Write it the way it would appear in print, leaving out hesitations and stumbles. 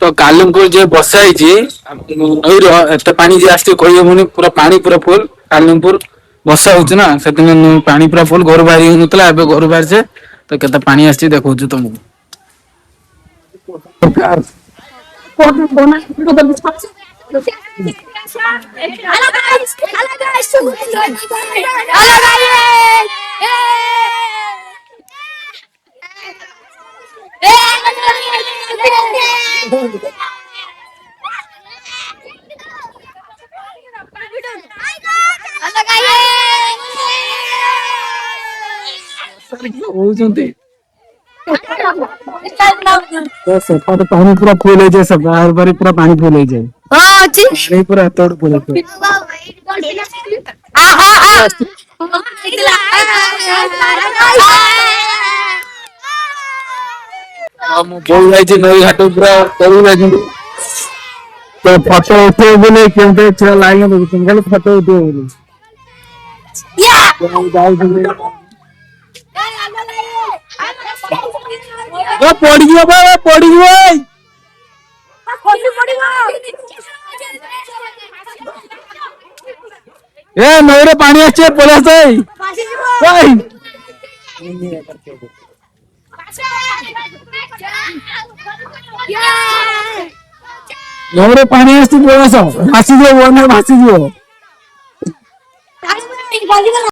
तो कालिमपुर जो बसा नईर एत पानी जे आस कही पूरा पानी पूरा फुल कालिमपुर बसा हो पानी पूरा फुल घर बाहरी होता है घर बाहर से तो केते पानी आसी देखो तुमको सेपटे पानी पूरा फुल हो जाए सब बाहर बारी पूरा पानी फुल हो जाए पानी पूरा तोड़ फुल हो जाए हम बोल जाई छी नई घाट पूरा तोड़ जाई तो फोटो उठे बोले केमते छे लाइन में सिंगल फोटो उठे बोले या जाई ओ पड़ियो बे पड़ियो ए नईरे पानी आछे पलास ओय नईरे पानी आछे पलास भासी जो भासी जो